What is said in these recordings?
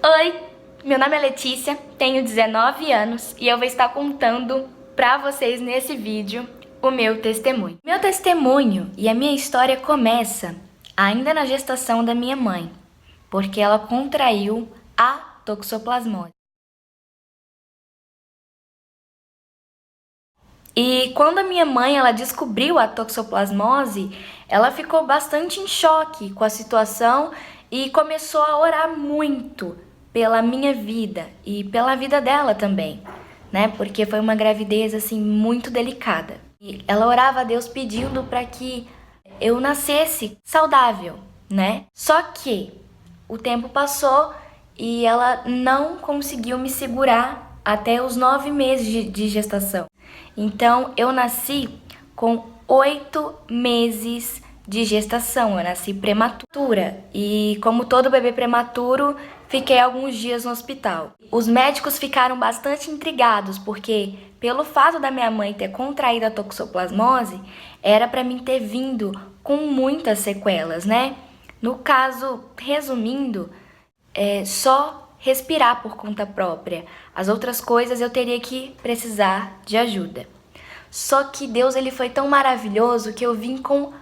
Oi, meu nome é Letícia, tenho 19 anos e eu vou estar contando pra vocês nesse vídeo o meu testemunho. Meu testemunho e a minha história começa ainda na gestação da minha mãe, porque ela contraiu a toxoplasmose. E quando a minha mãe ela descobriu a toxoplasmose, ela ficou bastante em choque com a situação e começou a orar muito pela minha vida e pela vida dela também, né? Porque foi uma gravidez assim muito delicada. E ela orava a Deus pedindo para que eu nascesse saudável, né? Só que o tempo passou e ela não conseguiu me segurar até os 9 meses de gestação. Então, eu nasci com 8 meses de gestação, eu nasci prematura. E como todo bebê prematuro, fiquei alguns dias no hospital. Os médicos ficaram bastante intrigados, porque pelo fato da minha mãe ter contraído a toxoplasmose, era para mim ter vindo com muitas sequelas, né? No caso, resumindo, só respirar por conta própria. As outras coisas eu teria que precisar de ajuda. Só que Deus ele foi tão maravilhoso que eu vim com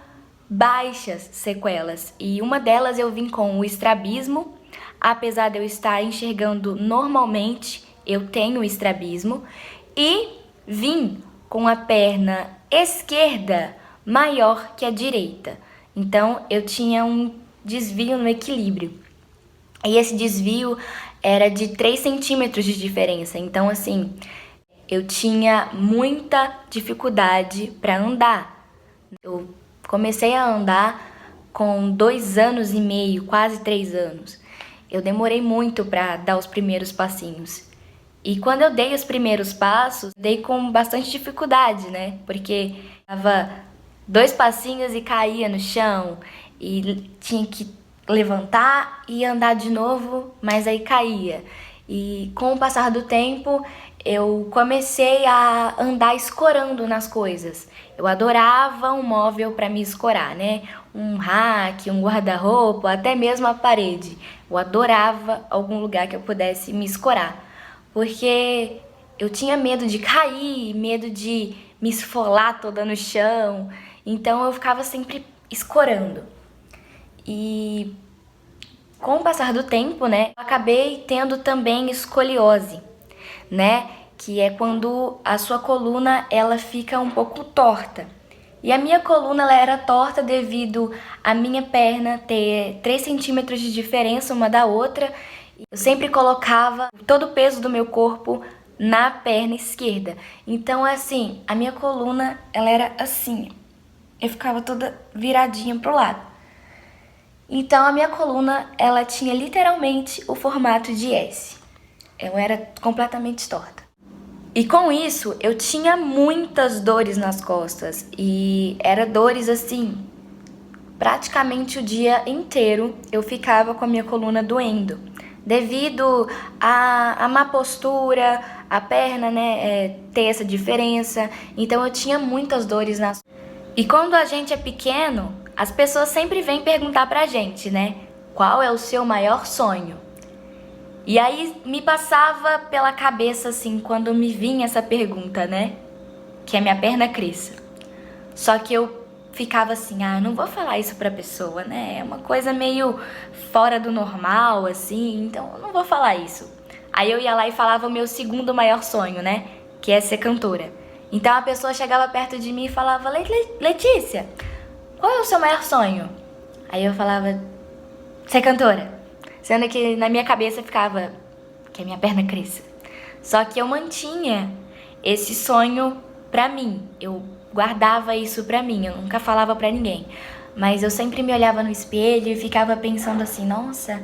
baixas sequelas. E uma delas eu vim com o estrabismo. Apesar de eu estar enxergando normalmente, eu tenho estrabismo. E vim com a perna esquerda maior que a direita. Então eu tinha um desvio no equilíbrio. E esse desvio era de 3 centímetros de diferença. Então, assim, eu tinha muita dificuldade para andar. Eu comecei a andar com 2 anos e meio, quase 3 anos. Eu demorei muito para dar os primeiros passinhos. E quando eu dei os primeiros passos, dei com bastante dificuldade, né? Porque dava 2 passinhos e caía no chão. E tinha que levantar e andar de novo, mas aí caía. E com o passar do tempo, eu comecei a andar escorando nas coisas. Eu adorava um móvel para me escorar, né? Um rack, um guarda-roupa, até mesmo a parede. Eu adorava algum lugar que eu pudesse me escorar, porque eu tinha medo de cair, medo de me esfolar toda no chão. Então eu ficava sempre escorando. E com o passar do tempo, né, eu acabei tendo também escoliose, né, que é quando a sua coluna ela fica um pouco torta. E a minha coluna ela era torta devido à minha perna ter 3 centímetros de diferença uma da outra. Eu sempre colocava todo o peso do meu corpo na perna esquerda. Então, assim, a minha coluna ela era assim. Eu ficava toda viradinha pro lado. Então a minha coluna, ela tinha literalmente o formato de S. Eu era completamente torta. E com isso, eu tinha muitas dores nas costas. E era dores assim, praticamente o dia inteiro eu ficava com a minha coluna doendo. Devido à má postura, a perna, né, ter essa diferença. Então eu tinha muitas dores nas costas. E quando a gente é pequeno, as pessoas sempre vêm perguntar pra gente, né? Qual é o seu maior sonho? E aí me passava pela cabeça, assim, quando me vinha essa pergunta, né? Que a minha perna cresça. Só que eu ficava assim, não vou falar isso pra pessoa, né? É uma coisa meio fora do normal, assim, então eu não vou falar isso. Aí eu ia lá e falava o meu segundo maior sonho, né? Que é ser cantora. Então a pessoa chegava perto de mim e falava, Letícia, qual é o seu maior sonho? Aí eu falava, ser cantora. Sendo que na minha cabeça ficava, que a minha perna cresça. Só que eu mantinha esse sonho pra mim. Eu guardava isso pra mim, eu nunca falava pra ninguém. Mas eu sempre me olhava no espelho e ficava pensando assim, nossa,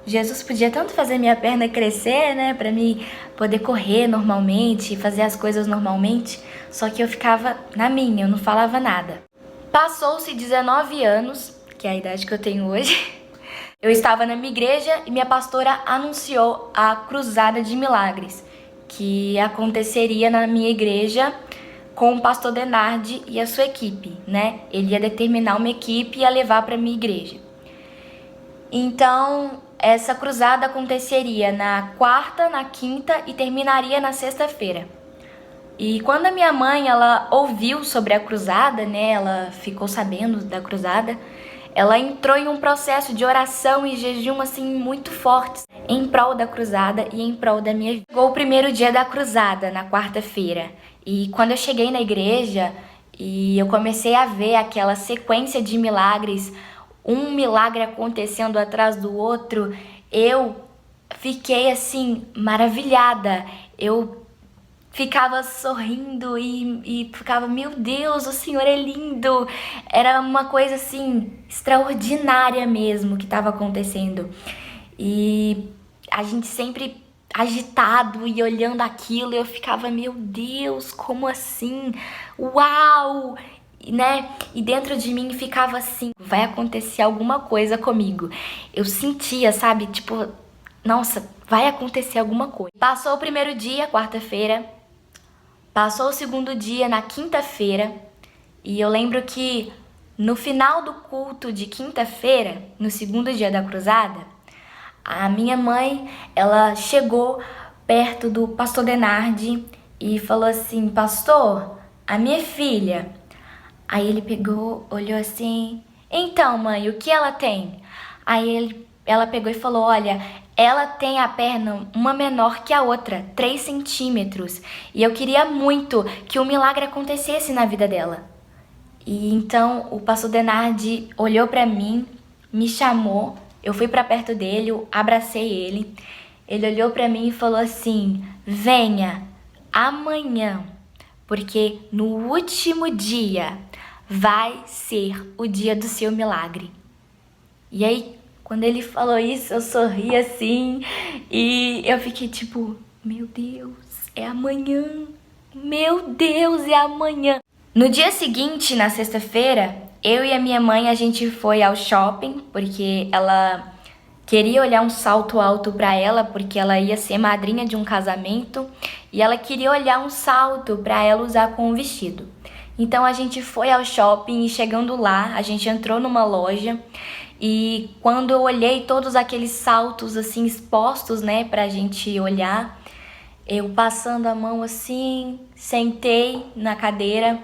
Jesus podia tanto fazer minha perna crescer, né? Pra mim poder correr normalmente, fazer as coisas normalmente. Só que eu ficava na minha, eu não falava nada. Passou-se 19 anos, que é a idade que eu tenho hoje. Eu estava na minha igreja e minha pastora anunciou a Cruzada de Milagres, que aconteceria na minha igreja com o pastor Denardi e a sua equipe, né? Ele ia determinar uma equipe e ia levar para minha igreja. Então, Essa cruzada aconteceria na quarta, na quinta e terminaria na sexta-feira. E quando a minha mãe, ela ouviu sobre a cruzada, né, ela ficou sabendo da cruzada, ela entrou em um processo de oração e jejum, assim, muito fortes em prol da cruzada e em prol da minha vida. Chegou o primeiro dia da cruzada, na quarta-feira, e quando eu cheguei na igreja e eu comecei a ver aquela sequência de milagres, um milagre acontecendo atrás do outro, eu fiquei, assim, maravilhada. Eu ficava sorrindo e ficava, meu Deus, o Senhor é lindo. Era uma coisa assim extraordinária mesmo que estava acontecendo. E a gente sempre agitado e olhando aquilo, eu ficava, meu Deus, como assim? Uau! Né? E dentro de mim ficava assim, vai acontecer alguma coisa comigo. Eu sentia, sabe? Tipo, nossa, vai acontecer alguma coisa. Passou o primeiro dia, quarta-feira. Passou o segundo dia na quinta-feira e eu lembro que no final do culto de quinta-feira, no segundo dia da cruzada, a minha mãe, ela chegou perto do pastor Denardi e falou assim, pastor, a minha filha. Aí ele pegou, olhou assim, então mãe, o que ela tem? Ela pegou e falou, olha, ela tem a perna uma menor que a outra, 3 centímetros. E eu queria muito que um milagre acontecesse na vida dela. E então o pastor Denardi olhou pra mim, me chamou, eu fui pra perto dele, eu abracei ele. Ele olhou pra mim e falou assim, venha amanhã, porque no último dia vai ser o dia do seu milagre. E aí, quando ele falou isso, eu sorri assim e eu fiquei tipo, meu Deus, é amanhã. Meu Deus, é amanhã. No dia seguinte, na sexta-feira, eu e a minha mãe, a gente foi ao shopping, porque ela queria olhar um salto alto pra ela, porque ela ia ser madrinha de um casamento, e ela queria olhar um salto pra ela usar com o vestido. Então a gente foi ao shopping e chegando lá, a gente entrou numa loja e quando eu olhei todos aqueles saltos assim expostos, né, pra gente olhar, eu passando a mão assim, sentei na cadeira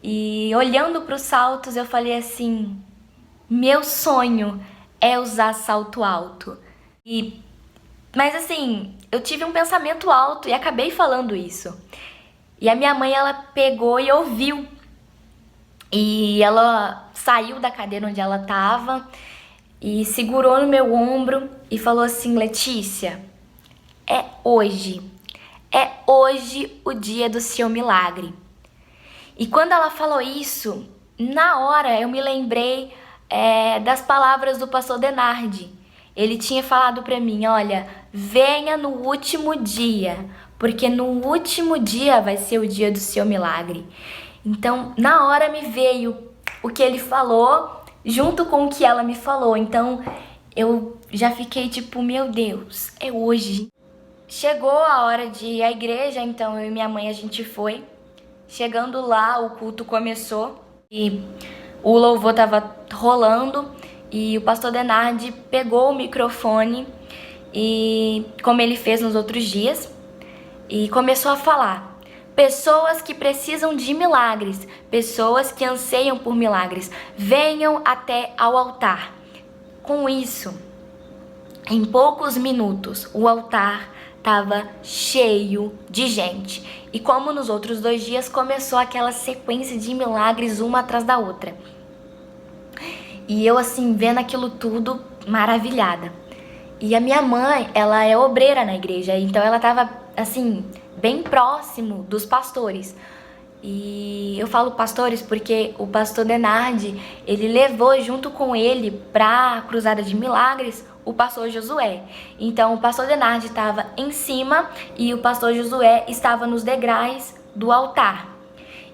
e olhando para os saltos eu falei assim, meu sonho é usar salto alto. Mas assim, eu tive um pensamento alto e acabei falando isso. E a minha mãe, ela pegou e ouviu. E ela saiu da cadeira onde ela tava e segurou no meu ombro e falou assim, Letícia, é hoje o dia do seu milagre. E quando ela falou isso, na hora eu me lembrei das palavras do pastor Denardi. Ele tinha falado pra mim, olha, venha no último dia, porque no último dia vai ser o dia do seu milagre. Então, na hora me veio o que ele falou, junto com o que ela me falou. Então, eu já fiquei tipo, meu Deus, é hoje. Chegou a hora de ir à igreja, então eu e minha mãe, a gente foi. Chegando lá, o culto começou e o louvor tava rolando e o pastor Denardi pegou o microfone e, como ele fez nos outros dias, e começou a falar. Pessoas que precisam de milagres, pessoas que anseiam por milagres, venham até ao altar. Com isso, em poucos minutos, o altar estava cheio de gente. E como nos outros 2 dias, começou aquela sequência de milagres uma atrás da outra. E eu assim, vendo aquilo tudo, maravilhada. E a minha mãe, ela é obreira na igreja, então ela estava assim, bem próximo dos pastores. E eu falo pastores porque o pastor Denardi, ele levou junto com ele para a Cruzada de Milagres o pastor Josué. Então o pastor Denardi estava em cima e o pastor Josué estava nos degraus do altar.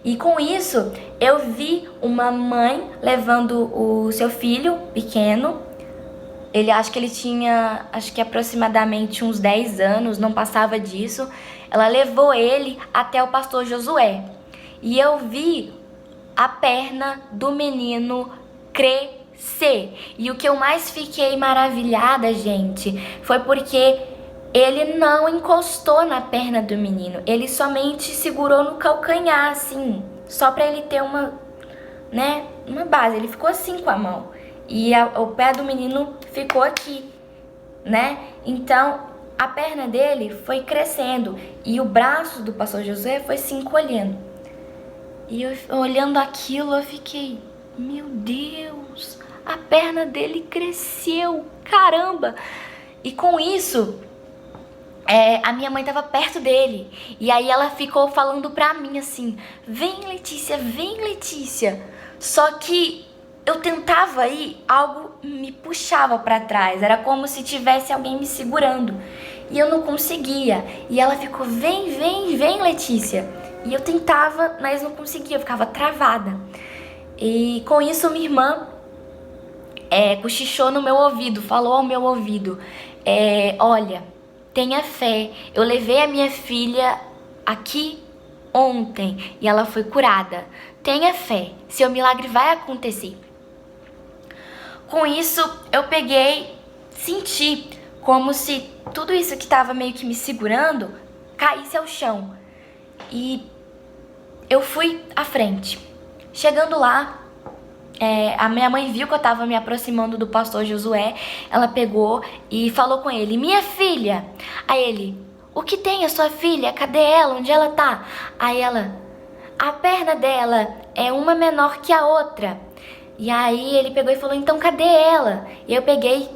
E com isso eu vi uma mãe levando o seu filho pequeno. Acho que ele tinha, aproximadamente uns 10 anos, não passava disso. Ela levou ele até o pastor Josué. E eu vi a perna do menino crescer. crescer. E o que eu mais fiquei maravilhada, gente, foi porque ele não encostou na perna do menino. Ele somente segurou no calcanhar, assim, só pra ele ter uma base. Ele ficou assim com a mão. E o pé do menino ficou aqui, né? Então, a perna dele foi crescendo e o braço do pastor Josué foi se encolhendo. E eu, olhando aquilo, eu fiquei, meu Deus, a perna dele cresceu, caramba! E com isso, a minha mãe tava perto dele. E aí ela ficou falando pra mim assim, vem Letícia, vem Letícia. Só que eu tentava ir, algo me puxava pra trás. Era como se tivesse alguém me segurando. E eu não conseguia. E ela ficou, vem, vem, vem Letícia. E eu tentava, mas não conseguia, eu ficava travada. E com isso minha irmã cochichou no meu ouvido, falou ao meu ouvido, olha, tenha fé, eu levei a minha filha aqui ontem e ela foi curada. Tenha fé, seu milagre vai acontecer. Com isso, eu peguei, senti como se tudo isso que estava meio que me segurando caísse ao chão. E eu fui à frente. Chegando lá, a minha mãe viu que eu tava me aproximando do pastor Josué. Ela pegou e falou com ele, minha filha. Aí ele, o que tem a sua filha? Cadê ela? Onde ela tá? Aí ela, a perna dela é uma menor que a outra. E aí ele pegou e falou, então cadê ela? E eu peguei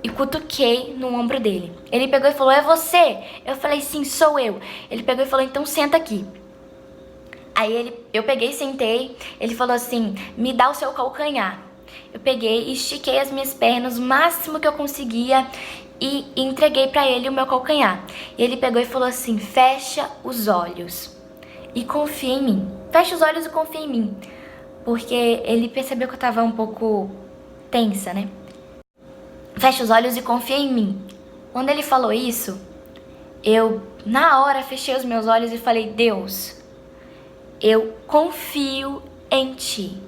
e cutuquei no ombro dele. Ele pegou e falou, é você? Eu falei, sim, sou eu. Ele pegou e falou, então senta aqui. Aí eu peguei e sentei, ele falou assim, me dá o seu calcanhar. Eu peguei e estiquei as minhas pernas o máximo que eu conseguia e entreguei pra ele o meu calcanhar. E ele pegou e falou assim, fecha os olhos e confia em mim. Fecha os olhos e confia em mim. Porque ele percebeu que eu tava um pouco tensa, né? Fecha os olhos e confia em mim. Quando ele falou isso, eu na hora fechei os meus olhos e falei, Deus, eu confio em ti.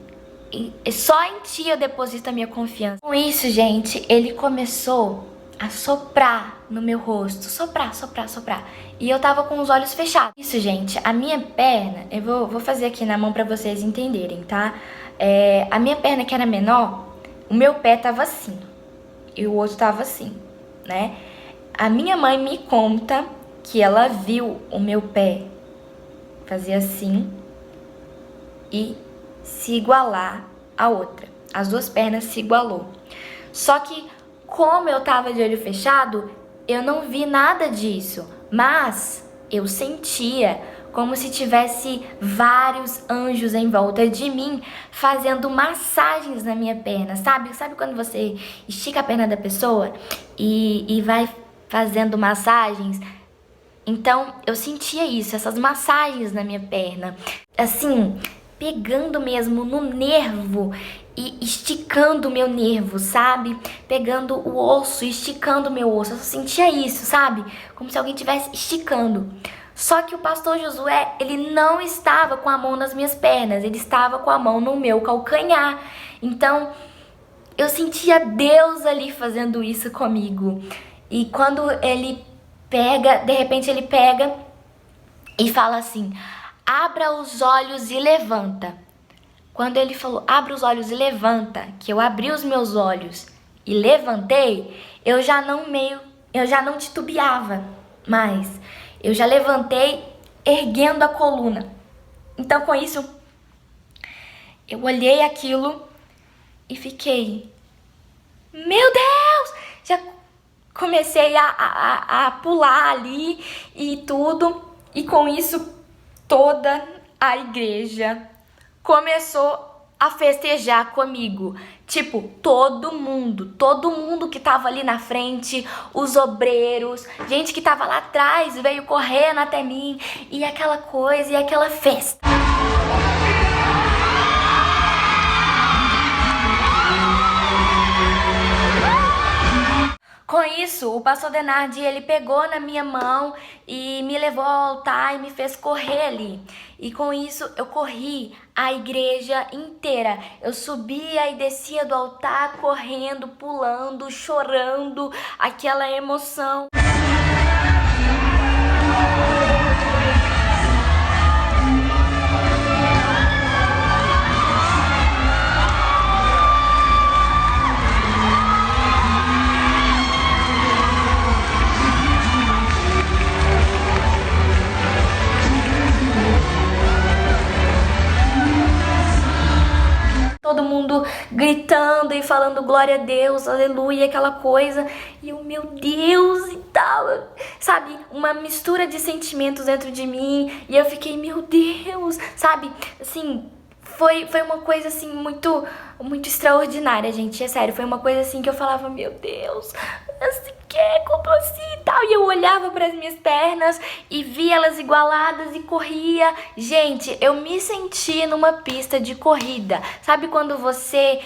E só em ti eu deposito a minha confiança. Com isso, gente, ele começou a soprar no meu rosto. Soprar, soprar, soprar. E eu tava com os olhos fechados. Isso, gente, a minha perna... Eu vou fazer aqui na mão pra vocês entenderem, tá? A minha perna, que era menor, o meu pé tava assim. E o outro tava assim, né? A minha mãe me conta que ela viu o meu pé fazer assim e se igualar à outra. As duas pernas se igualou. Só que, como eu tava de olho fechado, eu não vi nada disso. Mas eu sentia como se tivesse vários anjos em volta de mim fazendo massagens na minha perna, sabe? Sabe quando você estica a perna da pessoa e vai fazendo massagens? Então, eu sentia isso, essas massagens na minha perna. Assim, pegando mesmo no nervo e esticando o meu nervo, sabe? Pegando o osso, esticando o meu osso. Eu só sentia isso, sabe? Como se alguém estivesse esticando. Só que o pastor Josué, ele não estava com a mão nas minhas pernas, ele estava com a mão no meu calcanhar. Então, eu sentia Deus ali fazendo isso comigo. E quando ele pega, de repente ele pega e fala assim, abra os olhos e levanta. Quando ele falou, abra os olhos e levanta, que eu abri os meus olhos e levantei, eu já não titubeava mais. Eu já levantei erguendo a coluna. Então, com isso, eu olhei aquilo e fiquei, meu Deus! Já comecei a pular ali e tudo. E com isso, toda a igreja começou a festejar comigo. Tipo, todo mundo que tava ali na frente, os obreiros, gente que tava lá atrás veio correndo até mim, e aquela coisa, e aquela festa. Com isso, o pastor Denardi, ele pegou na minha mão e me levou ao altar e me fez correr ali. E com isso, eu corri a igreja inteira. Eu subia e descia do altar correndo, pulando, chorando, aquela emoção. Todo mundo gritando e falando glória a Deus, aleluia, aquela coisa. E eu, meu Deus, e tal, sabe? Uma mistura de sentimentos dentro de mim. E eu fiquei, meu Deus, sabe? Assim, foi uma coisa assim muito extraordinária, gente. É sério, foi uma coisa assim que eu falava, meu Deus, assim, como assim e tal? E eu olhava para as minhas pernas e via elas igualadas e corria. Gente, eu me senti numa pista de corrida. Sabe quando você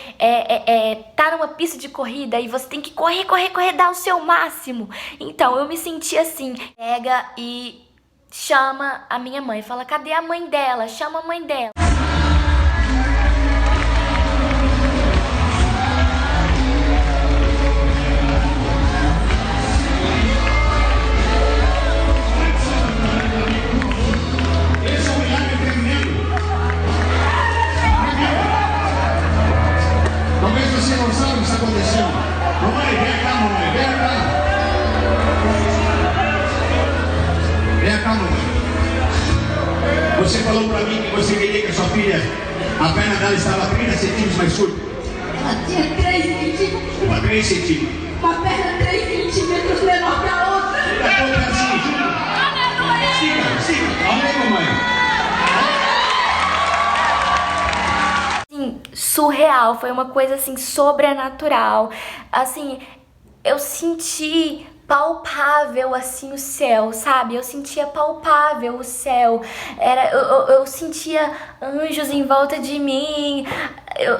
tá numa pista de corrida e você tem que correr, dar o seu máximo? Então, eu me senti assim. Pega e chama a minha mãe. Fala, cadê a mãe dela? Chama a mãe dela. Não sabe o que está acontecendo. Mamãe, vem cá, mamãe, vem cá. Vem cá, mamãe. Você falou para mim que você queria que a sua filha, a perna dela estava 30 centímetros mais curta. Ela tinha 3 centímetros. Uma 3 centímetros. Uma perna 3 centímetros menor que a outra. Siga. Amém, mamãe. Surreal, foi uma coisa assim sobrenatural. Assim, eu senti palpável assim o céu, sabe? Eu sentia palpável o céu. Eu sentia anjos em volta de mim.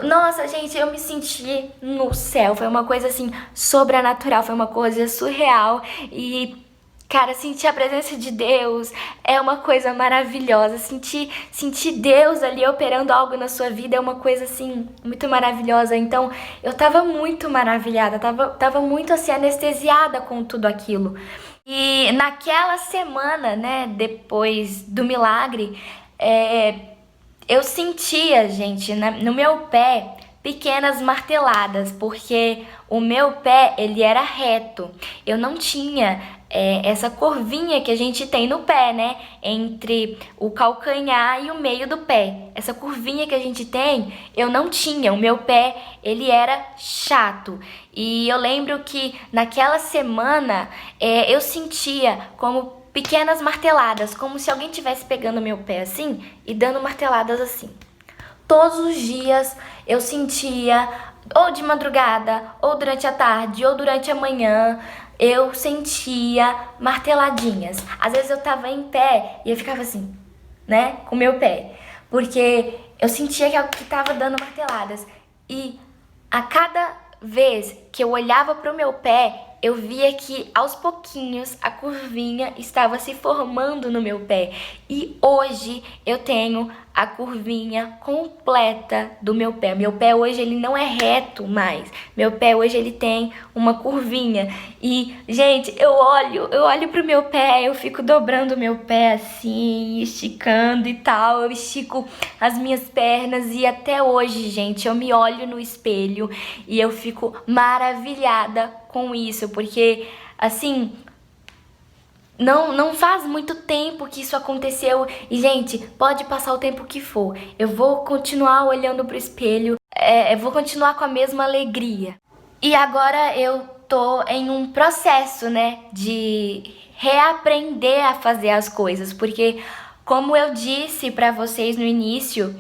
Nossa, gente, eu me senti no céu. Foi uma coisa assim sobrenatural, foi uma coisa surreal e cara, sentir a presença de Deus é uma coisa maravilhosa. Sentir Deus ali operando algo na sua vida é uma coisa, assim, muito maravilhosa. Então, eu tava muito maravilhada, tava muito, assim, anestesiada com tudo aquilo. E naquela semana, né, depois do milagre, eu sentia, gente, no meu pé, pequenas marteladas, porque o meu pé, ele era reto. Eu não tinha essa curvinha que a gente tem no pé, né? Entre o calcanhar e o meio do pé. Essa curvinha que a gente tem, eu não tinha. O meu pé, ele era chato. E eu lembro que naquela semana, eu sentia como pequenas marteladas, como se alguém estivesse pegando meu pé assim e dando marteladas assim. Todos os dias eu sentia, ou de madrugada, ou durante a tarde, ou durante a manhã, eu sentia marteladinhas. Às vezes eu tava em pé e eu ficava assim, né, com o meu pé, porque eu sentia que tava dando marteladas. E a cada vez que eu olhava pro meu pé, eu via que aos pouquinhos a curvinha estava se formando no meu pé. E hoje eu tenho a curvinha completa do meu pé. Meu pé hoje ele não é reto mais. Meu pé hoje ele tem uma curvinha. E, gente, eu olho pro meu pé, eu fico dobrando o meu pé assim, esticando e tal. Eu estico as minhas pernas e até hoje, gente, eu me olho no espelho e eu fico maravilhada com isso, porque assim, não faz muito tempo que isso aconteceu e, gente, pode passar o tempo que for, eu vou continuar olhando pro espelho, eu vou continuar com a mesma alegria. E agora eu tô em um processo, né, de reaprender a fazer as coisas, porque como eu disse pra vocês no início,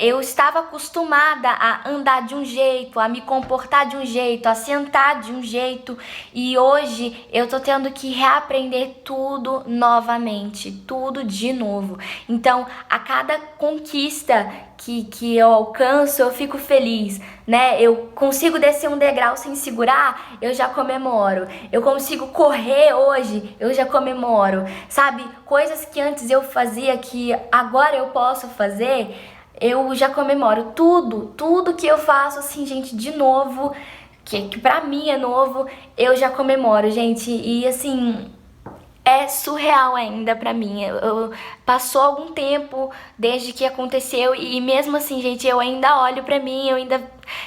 eu estava acostumada a andar de um jeito, a me comportar de um jeito, a sentar de um jeito, e hoje eu tô tendo que reaprender tudo novamente, tudo de novo. Então, a cada conquista que eu alcanço, eu fico feliz, né? Eu consigo descer um degrau sem segurar, eu já comemoro. Eu consigo correr hoje, eu já comemoro. Sabe? Coisas que antes eu fazia, que agora eu posso fazer, eu já comemoro tudo que eu faço, assim, gente, de novo, que pra mim é novo, eu já comemoro, gente, e assim, é surreal ainda pra mim. Passou algum tempo desde que aconteceu e mesmo assim, gente, eu ainda olho pra mim,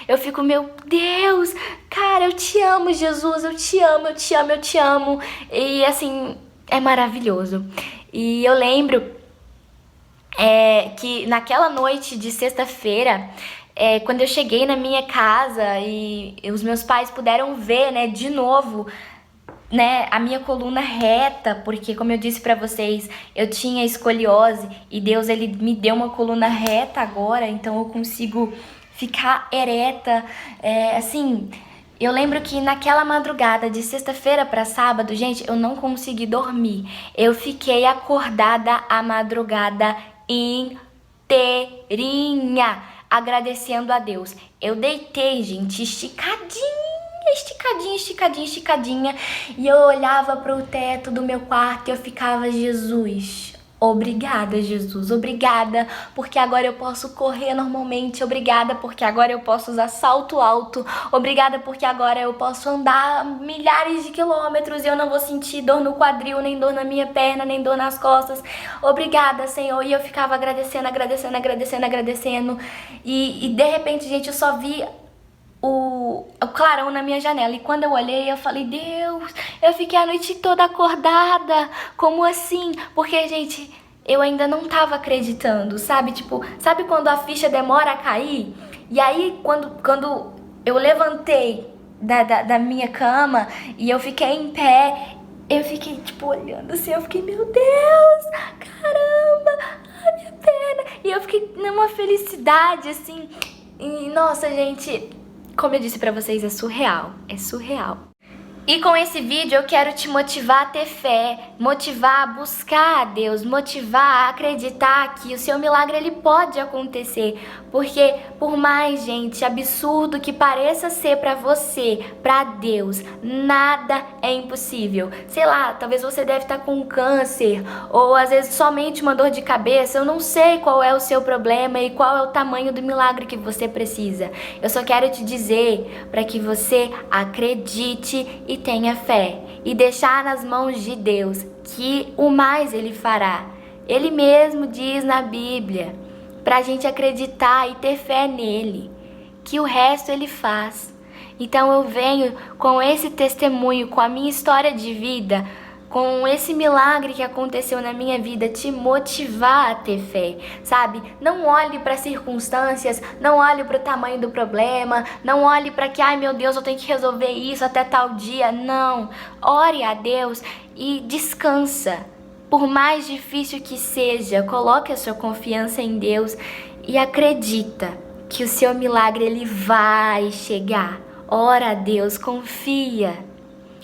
eu fico, meu Deus, cara, eu te amo, Jesus, eu te amo, eu te amo, eu te amo. E assim, é maravilhoso. E eu lembro que naquela noite de sexta-feira, quando eu cheguei na minha casa e os meus pais puderam ver, né, de novo, né, a minha coluna reta, porque como eu disse pra vocês, eu tinha escoliose e Deus, ele me deu uma coluna reta agora, então eu consigo ficar ereta, assim. Eu lembro que naquela madrugada de sexta-feira pra sábado, gente, eu não consegui dormir. Eu fiquei acordada a madrugada inteirinha, agradecendo a Deus. Eu deitei, gente, esticadinha, e eu olhava pro teto do meu quarto e eu ficava, Jesus, obrigada, Jesus, obrigada, porque agora eu posso correr normalmente, obrigada, porque agora eu posso usar salto alto, obrigada, porque agora eu posso andar milhares de quilômetros e eu não vou sentir dor no quadril, nem dor na minha perna, nem dor nas costas, obrigada, Senhor. E eu ficava agradecendo, e de repente, gente, eu só vi o clarão na minha janela. E quando eu olhei, eu falei, Deus, eu fiquei a noite toda acordada. Como assim? Porque, gente, eu ainda não tava acreditando, sabe? Tipo, sabe quando a ficha demora a cair? E aí, quando eu levantei da minha cama e eu fiquei em pé, eu fiquei, tipo, olhando assim, eu fiquei, meu Deus, caramba, a minha perna. E eu fiquei numa felicidade, assim. E, nossa, gente, como eu disse pra vocês, é surreal, é surreal. E com esse vídeo eu quero te motivar a ter fé, motivar a buscar a Deus, motivar a acreditar que o seu milagre ele pode acontecer, porque por mais, gente, absurdo que pareça ser pra você, pra Deus, nada é impossível. Sei lá, talvez você deve estar com câncer, ou às vezes somente uma dor de cabeça, eu não sei qual é o seu problema e qual é o tamanho do milagre que você precisa. Eu só quero te dizer para que você acredite e tenha fé, e deixar nas mãos de Deus, que o mais Ele fará. Ele mesmo diz na Bíblia, pra gente acreditar e ter fé nele, que o resto Ele faz. Então eu venho com esse testemunho, com a minha história de vida, com esse milagre que aconteceu na minha vida, te motivar a ter fé, sabe? Não olhe para as circunstâncias, não olhe para o tamanho do problema, não olhe para que, ai meu Deus, eu tenho que resolver isso até tal dia. Não, ore a Deus e descansa. Por mais difícil que seja, coloque a sua confiança em Deus e acredita que o seu milagre ele vai chegar. Ora a Deus, confia.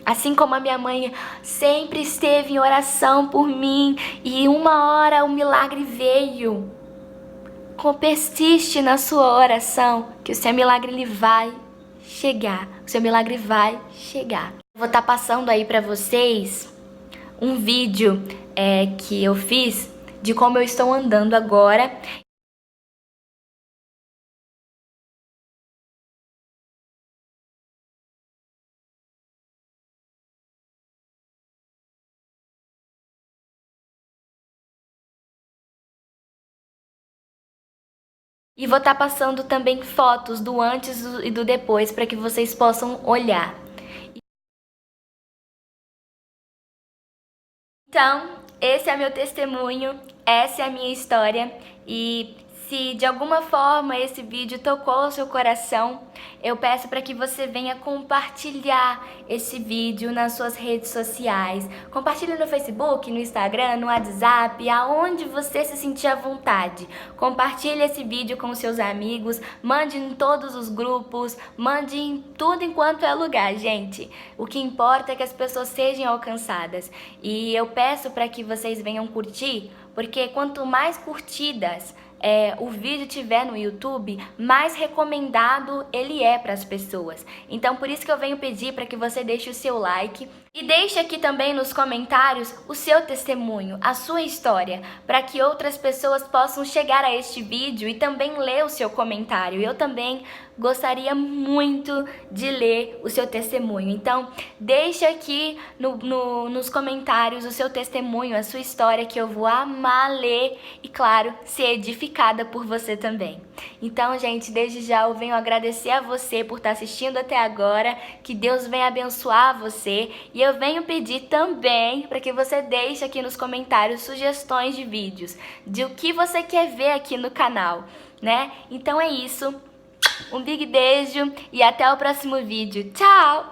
Assim como a minha mãe sempre esteve em oração por mim e uma hora o milagre veio. Persiste na sua oração que o seu milagre ele vai chegar. O seu milagre vai chegar. Vou estar passando aí para vocês um vídeo que eu fiz de como eu estou andando agora. E vou estar passando também fotos do antes e do depois para que vocês possam olhar. Então, esse é meu testemunho, essa é a minha história e se de alguma forma esse vídeo tocou o seu coração, eu peço para que você venha compartilhar esse vídeo nas suas redes sociais. Compartilhe no Facebook, no Instagram, no WhatsApp, aonde você se sentir à vontade. Compartilhe esse vídeo com seus amigos, mande em todos os grupos, mande em tudo enquanto é lugar, gente. O que importa é que as pessoas sejam alcançadas. E eu peço para que vocês venham curtir, porque quanto mais curtidas o vídeo tiver no YouTube, mais recomendado ele é para as pessoas. Então por isso que eu venho pedir para que você deixe o seu like E deixe aqui também nos comentários o seu testemunho, a sua história, para que outras pessoas possam chegar a este vídeo e também ler o seu comentário. Eu também gostaria muito de ler o seu testemunho. Então, deixe aqui nos comentários o seu testemunho, a sua história, que eu vou amar ler e, claro, ser edificada por você também. Então, gente, desde já eu venho agradecer a você por estar assistindo até agora, que Deus venha abençoar você, e eu venho pedir também para que você deixe aqui nos comentários sugestões de vídeos, de o que você quer ver aqui no canal, né? Então é isso. Um big beijo e até o próximo vídeo. Tchau!